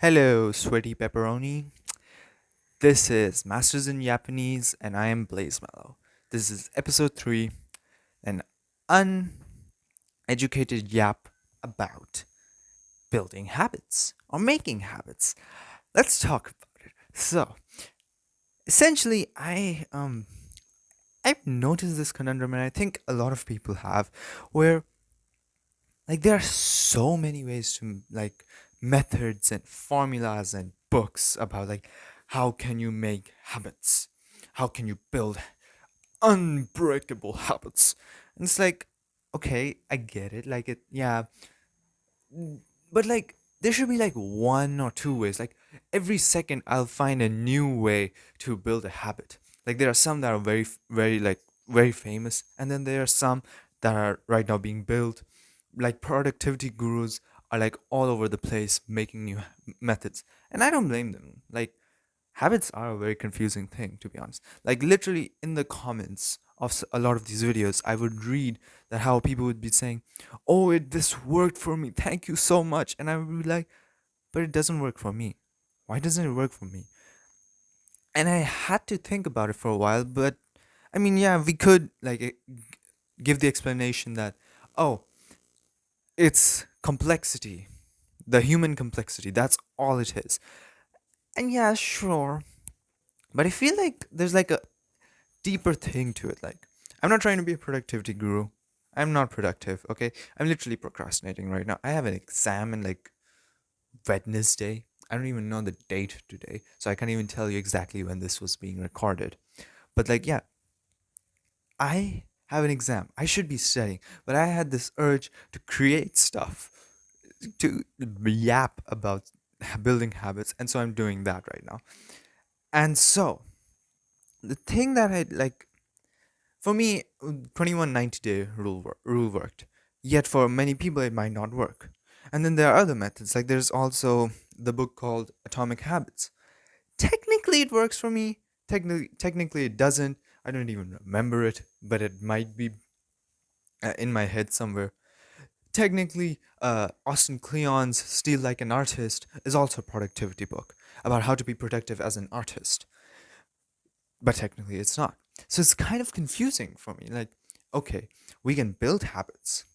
Hello, sweaty pepperoni. This is Masters in Japanese, and I am Blazemallow. This is episode 3, an uneducated yap about building habits or making habits. Let's talk about it. So, essentially, I've noticed this conundrum, and I think a lot of people have, where there are so many ways to methods and formulas and books about how can you make habits, how can you build unbreakable habits. And it's like, okay, I get it, yeah, but there should be one or two ways. Every second I'll find a new way to build a habit. There are some that are very famous, and then there are some that are right now being built. Productivity gurus are all over the place making new methods, and I don't blame them. Habits are a very confusing thing, to be honest. Literally in the comments of a lot of these videos, I would read that how people would be saying, "Oh, this worked for me, thank you so much," and I would be like, "But it doesn't work for me. Why doesn't it work for me?" And I had to think about it for a while. But I mean, yeah, we could give the explanation that, oh, it's complexity, the human complexity. That's all it is. And yeah, sure. But I feel like there's a deeper thing to it. I'm not trying to be a productivity guru. I'm not productive, okay? I'm literally procrastinating right now. I have an exam in Wednesday. I don't even know the date today, so I can't even tell you exactly when this was being recorded. But yeah, I have an exam. I should be studying, but I had this urge to create stuff, to yap about building habits, and so I'm doing that right now. And so the thing that I for me, 2190-day rule worked. Yet for many people it might not work. And then there are other methods. There's also the book called Atomic Habits. Technically it works for me. Technically it doesn't. I don't even remember it, but it might be in my head somewhere. Technically, Austin Kleon's Steal Like an Artist is also a productivity book about how to be productive as an artist. But technically it's not. So it's kind of confusing for me. Okay, we can build habits.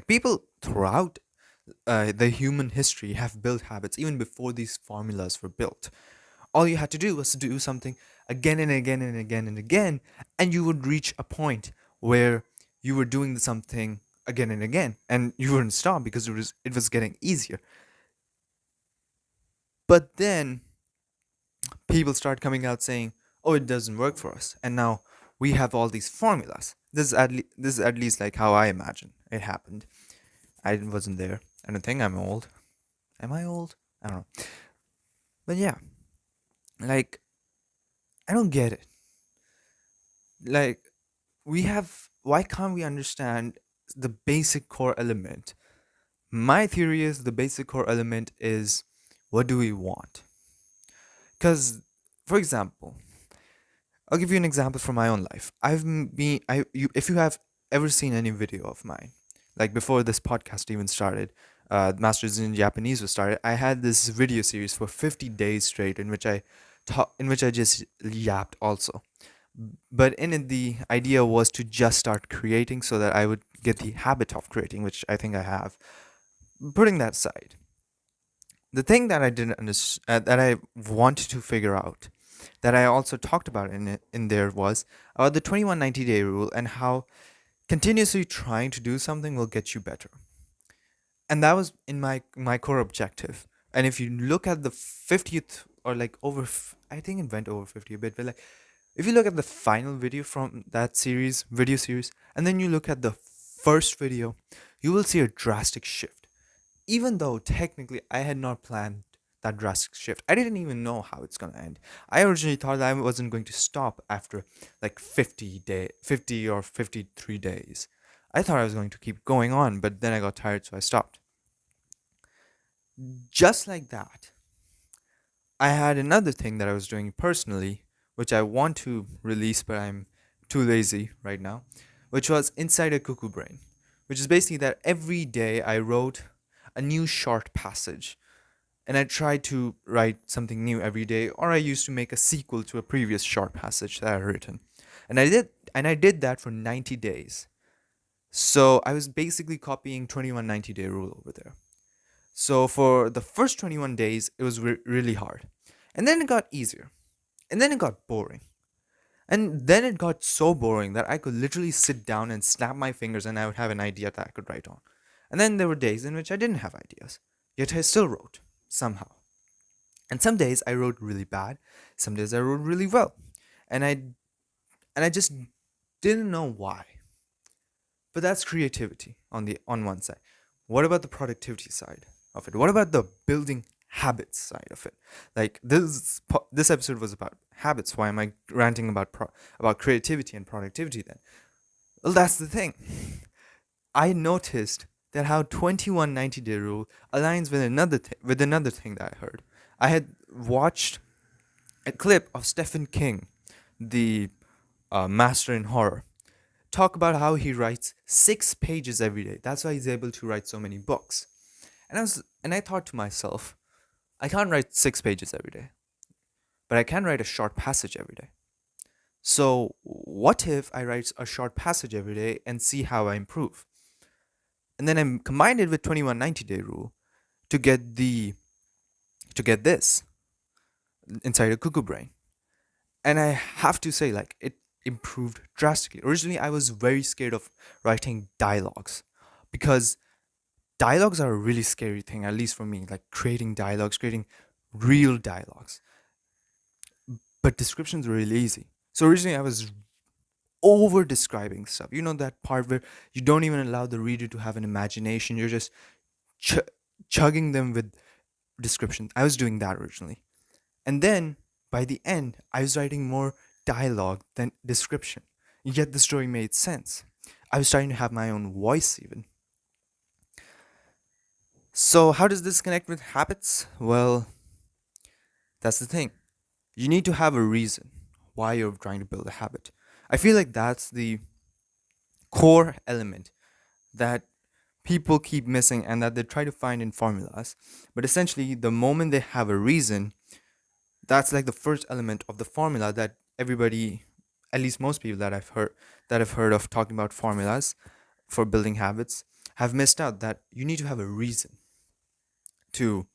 People throughout the human history have built habits even before these formulas were built. All you had to do was to do something again and again and again and again, and you would reach a point where you were doing something again and again, and you wouldn't stop because it was getting easier. But then people start coming out saying, "Oh, it doesn't work for us," and now we have all these formulas. This is at least how I imagine it happened. I wasn't there. I don't think I'm old. Am I old? I don't know. But yeah, like I don't get it. Like we have why can't we understand the basic core element? My theory is the basic core element is, what do we want? Cuz for example, I'll give you an example from my own life. If you have ever seen any video of mine, before this podcast even started, Masters in Japanese was started. I had this video series for 50 days straight in which I just yapped also. But in it, the idea was to just start creating so that I would get the habit of creating, which I think I have. Putting that aside, the thing that I didn't understand, that I wanted to figure out, that I also talked about in there was about the 2190-day rule and how continuously trying to do something will get you better. And that was in my core objective. And if you look at the 50th or I think it went over 50 a bit, but if you look at the final video from that video series, and then you look at the first video, you will see a drastic shift. Even though technically I had not planned that drastic shift, I didn't even know how it's gonna end. I originally thought that I wasn't going to stop after 50 or 53 days. I thought I was going to keep going on, but then I got tired, so I stopped. Just like that, I had another thing that I was doing personally, which I want to release, but I'm too lazy right now, which was Inside a Cuckoo Brain, which is basically that every day I wrote a new short passage. and I tried to write something new every day, or I used to make a sequel to a previous short passage that I had written. And I did that for 90 days. So I was basically copying 21 90-day rule over there. So for the first 21 days, it was really hard. And then it got easier. And then it got boring. And then it got so boring that I could literally sit down and snap my fingers and I would have an idea that I could write on. And then there were days in which I didn't have ideas. Yet I still wrote, somehow. And some days I wrote really bad, some days I wrote really well. And I just didn't know why. But that's creativity on one side. What about the productivity side of it? What about the building habits side of it? Like this episode was about habits. Why am I ranting about about creativity and productivity then? Well, that's the thing. I noticed that how 21 90-day rule aligns with another thing that I heard. I had watched a clip of Stephen King, the master in horror, talk about how he writes 6 pages every day. That's why he's able to write so many books. And I thought to myself, I can't write 6 pages every day, but I can write a short passage every day. So what if I write a short passage every day and see how I improve? And then I combined it with 21 90-day rule to get this inside a cuckoo brain. And I have to say, like, it improved drastically. Originally, I was very scared of writing dialogues because dialogues are a really scary thing, at least for me, like creating dialogues, creating real dialogues. But descriptions are really easy. So originally, I was over describing stuff. You know, that part where you don't even allow the reader to have an imagination, you're just ch- chugging them with descriptions. I was doing that originally. And then by the end, I was writing more dialogue than description. Yet the story made sense. I was starting to have my own voice even. So, how does this connect with habits? Well, that's the thing. You need to have a reason why you're trying to build a habit. I feel like that's the core element that people keep missing and that they try to find in formulas. But essentially, the moment they have a reason, that's like the first element of the formula that everybody, at least most people that I've heard of talking about formulas for building habits, have missed out that you need to have a reason to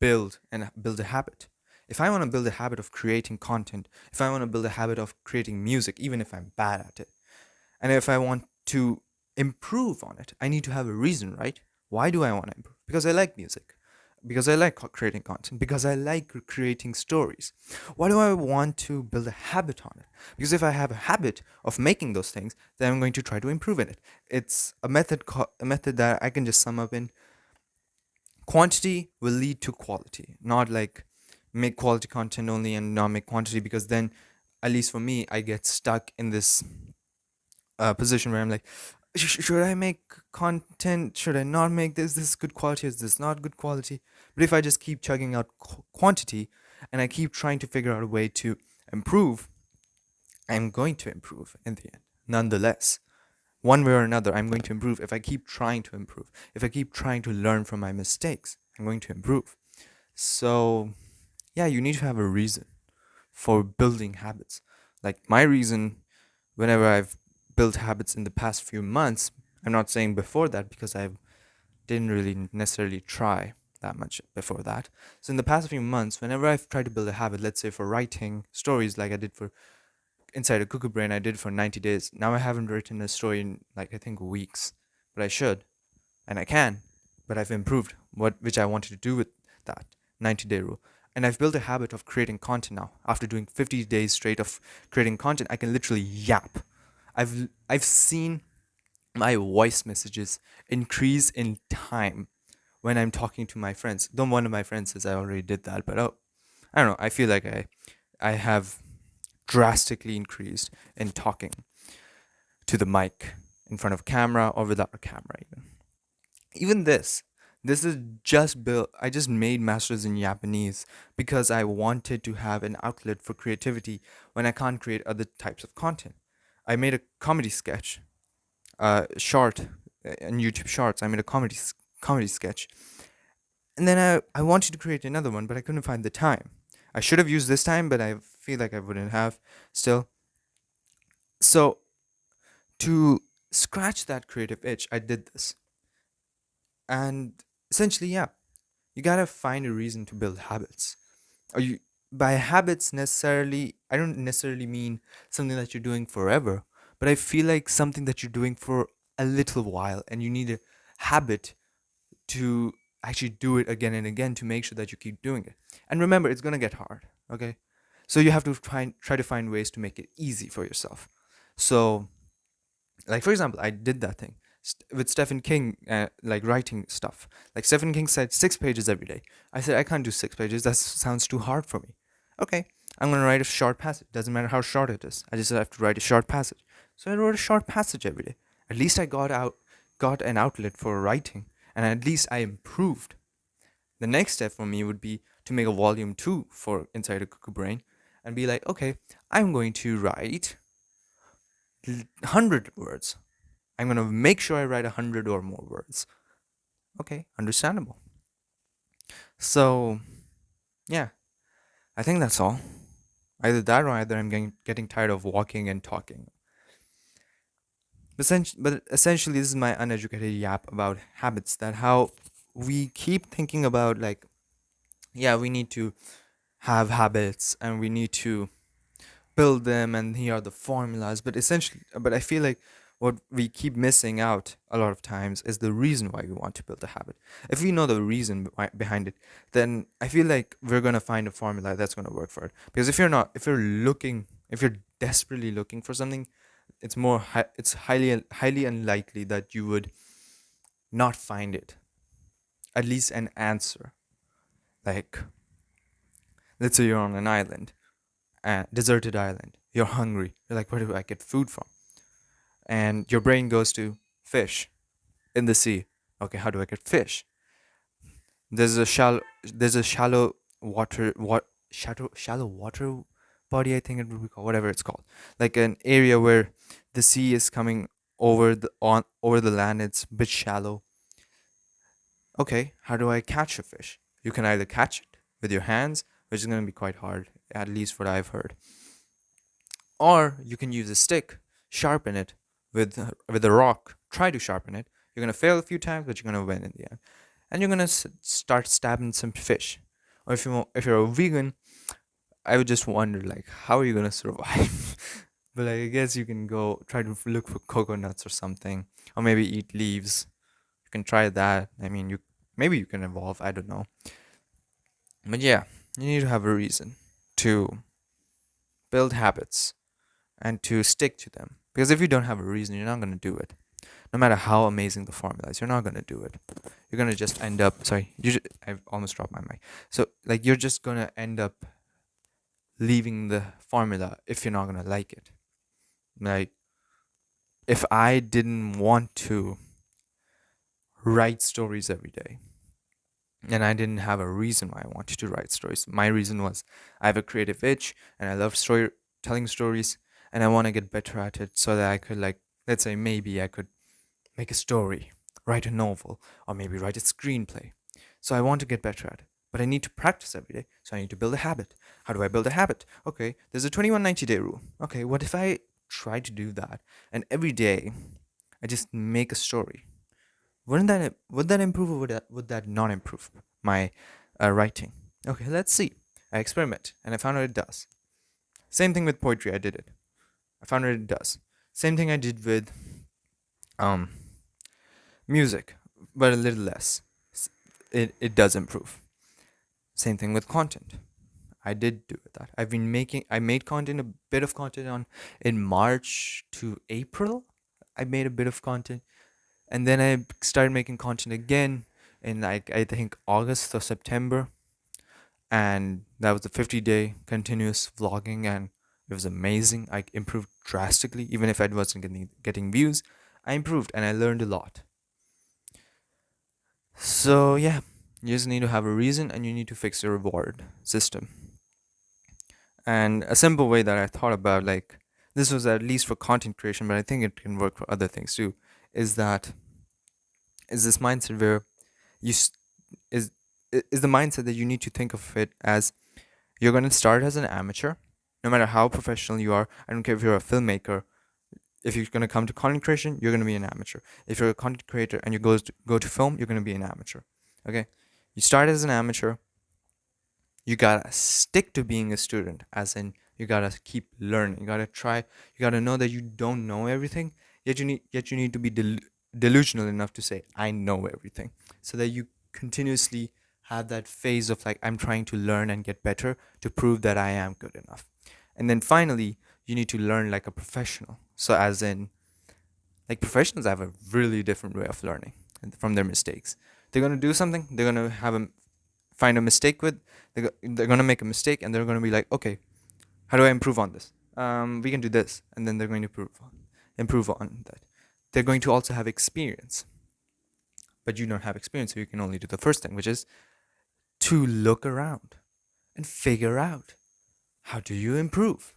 build a habit. If I want to build a habit of creating content, if I want to build a habit of creating music, even if I'm bad at it, and if I want to improve on it, I need to have a reason, right? Why do I want to improve? Because I like music. Because I like creating content. Because I like creating stories. Why do I want to build a habit on it? Because if I have a habit of making those things, then I'm going to try to improve in it. It's a method that I can just sum up in: quantity will lead to quality, not like make quality content only and not make quantity, because then, at least for me, I get stuck in this position where I'm like, should I make content? Should I not make this? This is good quality? Is this not good quality? But if I just keep chugging out quantity and I keep trying to figure out a way to improve, I'm going to improve in the end. Nonetheless, one way or another, I'm going to improve if I keep trying to improve. If I keep trying to learn from my mistakes, I'm going to improve. So, yeah, you need to have a reason for building habits. Like my reason, whenever I've built habits in the past few months, I'm not saying before that because I didn't really necessarily try that much before that. So in the past few months, whenever I've tried to build a habit, let's say for writing stories like I did for Inside a Cuckoo Brain, I did for 90 days. Now I haven't written a story in like I think weeks, but I should and I can, but I've improved what which I wanted to do with that 90-day rule. And I've built a habit of creating content now. After doing 50 days straight of creating content, I can literally yap. I've seen my voice messages increase in time when I'm talking to my friends. Though one of my friends says I already did that, but oh, I don't know. I feel like I have drastically increased in talking to the mic in front of camera or without a camera even. Even this is just built. I just made masters in Japanese because I wanted to have an outlet for creativity when I can't create other types of content. I made a comedy sketch, short, in YouTube Shorts. I made a comedy sketch, And then I wanted to create another one, but I couldn't find the time. I should have used this time, but I feel like I wouldn't have still. So to scratch that creative itch, I did this. And essentially, yeah, you gotta find a reason to build habits. Or you by habits necessarily, I don't necessarily mean something that you're doing forever, but I feel like something that you're doing for a little while and you need a habit to actually do it again and again to make sure that you keep doing it. And remember, it's gonna get hard, okay? So you have to try to find ways to make it easy for yourself. So, like for example, I did that thing with Stephen King, like writing stuff. Like Stephen King said, 6 pages every day. I said I can't do 6 pages. That sounds too hard for me. Okay, I'm gonna write a short passage. Doesn't matter how short it is. I just have to write a short passage. So I wrote a short passage every day. At least I got an outlet for writing, and at least I improved. The next step for me would be to make a volume two for Inside a Cuckoo Brain, and be like, okay, I'm going to write 100 words. I'm gonna make sure I write 100 or more words. Okay, understandable. So yeah, I think that's all. Either that or either I'm getting tired of walking and talking. But essentially, this is my uneducated yap about habits. That how we keep thinking about like, yeah, we need to have habits and we need to build them and here are the formulas, but essentially, but I feel like what we keep missing out a lot of times is the reason why we want to build a habit. If we know the reason behind it, then I feel like we're going to find a formula that's going to work for it. Because if you're looking, if you're desperately looking for something, it's highly unlikely that you would not find it, at least an answer. Like, let's say you're on an island, a deserted island, you're hungry, you're like, where do I get food from? And your brain goes to fish in the sea. Okay, how do I get fish? There's a shallow water what shallow water body, I think it would be called, whatever it's called, like an area where the sea is coming over the land. It's a bit shallow. Okay, how do I catch a fish? You can either catch it with your hands, which is going to be quite hard, at least what I've heard, or you can use a stick, sharpen it with a rock. Try to sharpen it. You're gonna fail a few times, but you're gonna win in the end. And you're gonna start stabbing some fish. Or if you're a vegan, I would just wonder like, how are you gonna survive? But like, I guess you can go try to look for coconuts or something, or maybe eat leaves. You can try that. I mean, you maybe you can evolve. I don't know. But yeah, you need to have a reason to build habits and to stick to them. Because if you don't have a reason, you're not going to do it. No matter how amazing the formula is, you're not going to do it. You're going to just end up, sorry, I've almost dropped my mic. So, like, you're just going to end up leaving the formula if you're not going to like it. Like, if I didn't want to write stories every day, and I didn't have a reason why I wanted to write stories. My reason was I have a creative itch and I love telling stories, and I want to get better at it so that I could, like, let's say maybe I could make a story, write a novel, or maybe write a screenplay. So I want to get better at it. But I need to practice every day. So I need to build a habit. How do I build a habit? Okay, there's a 21-90 day rule. Okay, what if I try to do that and every day I just make a story? Would that improve, or would that not improve my writing? Okay, let's see. I experiment and I found out it does. Same thing with poetry. I did it. I found out it does. Same thing I did with um music, but a little less. It does improve. Same thing with content. I did do that. I made content, a bit of content on in March to April. I made a bit of content, and then I started making content again in, like, I think August or September, and that was a 50-day continuous vlogging, and it was amazing. I improved drastically, even if I wasn't getting views. I improved and I learned a lot. So yeah, you just need to have a reason and you need to fix your reward system. And a simple way that I thought about, like, this was at least for content creation, but I think it can work for other things too, is that is this mindset where you is is the mindset that you need to think of it as you're going to start as an amateur, no matter how professional you are. I don't care if you're a filmmaker. If you're going to come to content creation, you're going to be an amateur. If you're a content creator and you go to film, you're going to be an amateur. Okay? You start as an amateur, you gotta stick to being a student, as in you gotta keep learning. You gotta try. You gotta know that you don't know everything, yet you need to be delusional enough to say I know everything, so that you continuously have that phase of like I'm trying to learn and get better to prove that I am good enough. And then finally, you need to learn like a professional. So as in, like, professionals have a really different way of learning from their mistakes. They're gonna do something. They're gonna find a mistake with. They're gonna make a mistake, and they're gonna be like, okay, how do I improve on this? We can do this, and then they're going to improve on that. They're going to also have experience, but you don't have experience, so you can only do the first thing, which is to look around and figure out how do you improve.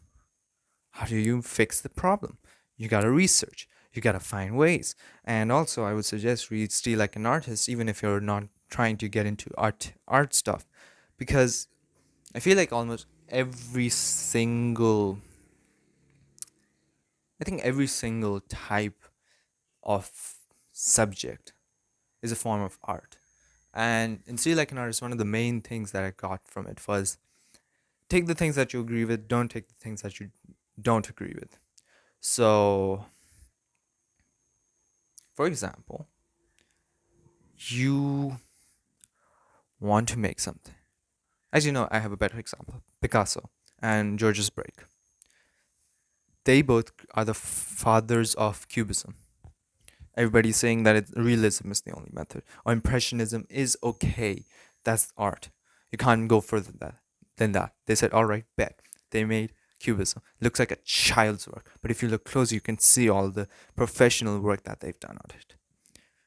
How do you fix the problem? You gotta research. You gotta find ways. And also, I would suggest read Steal Like an Artist, even if you're not trying to get into art stuff, because I feel like almost every single, I think every single type of subject is a form of art. And in Steal Like an Artist, one of the main things that I got from it was take the things that you agree with, don't take the things that you don't agree with. So, for example, you want to make something. As you know, I have a better example, Picasso and George's Break. They both are the fathers of Cubism. Everybody's saying that realism is the only method, or impressionism is okay. That's art. You can't go further than that. They said, all right, bet. They made Cubism. Looks like a child's work, but if you look closer, you can see all the professional work that they've done on it.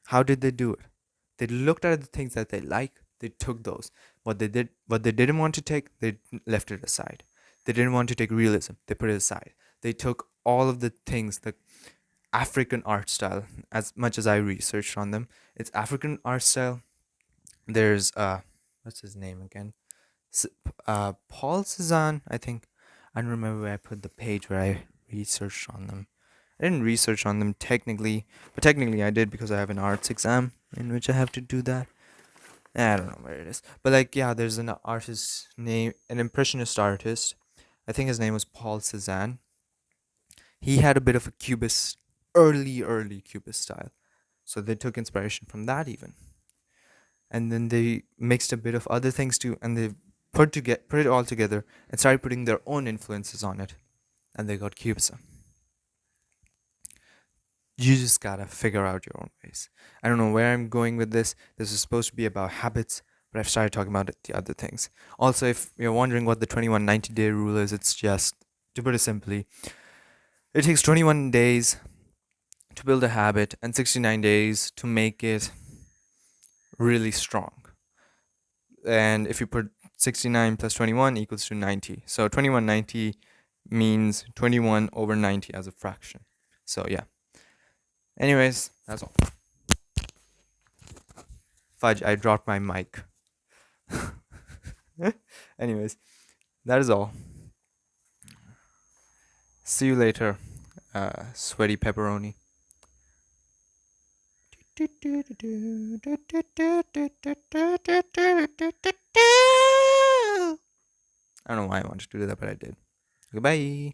How did they do it? They looked at the things that they like. They took those. What they didn't want to take, they left it aside. They didn't want to take realism. They put it aside. They took all of the things, the African art style. As much as I researched on them, it's African art style. There's what's his name again? Paul Cezanne, I think. I don't remember where I put the page where I researched on them. I didn't research on them technically, but technically I did because I have an arts exam in which I have to do that. I don't know where it is, but like, yeah, there's an artist name, an impressionist artist. I think his name was Paul Cezanne. He had a bit of a cubist, early cubist style, so they took inspiration from that even, and then they mixed a bit of other things too, and they put it all together and started putting their own influences on it, and they got cubism. You just gotta figure out your own ways. I don't know where I'm going with this. This is supposed to be about habits, but I've started talking about the other things. Also, if you're wondering what the 21-90-day rule is, it's just, to put it simply, it takes 21 days to build a habit and 69 days to make it really strong. And if you put 69 plus 21 equals to 90. So 2190 means 21 over 90 as a fraction. So yeah. Anyways, that's all. Fudge, I dropped my mic. Anyways, that is all. See you later, sweaty pepperoni. I don't know why I wanted to do that, but I did. Goodbye.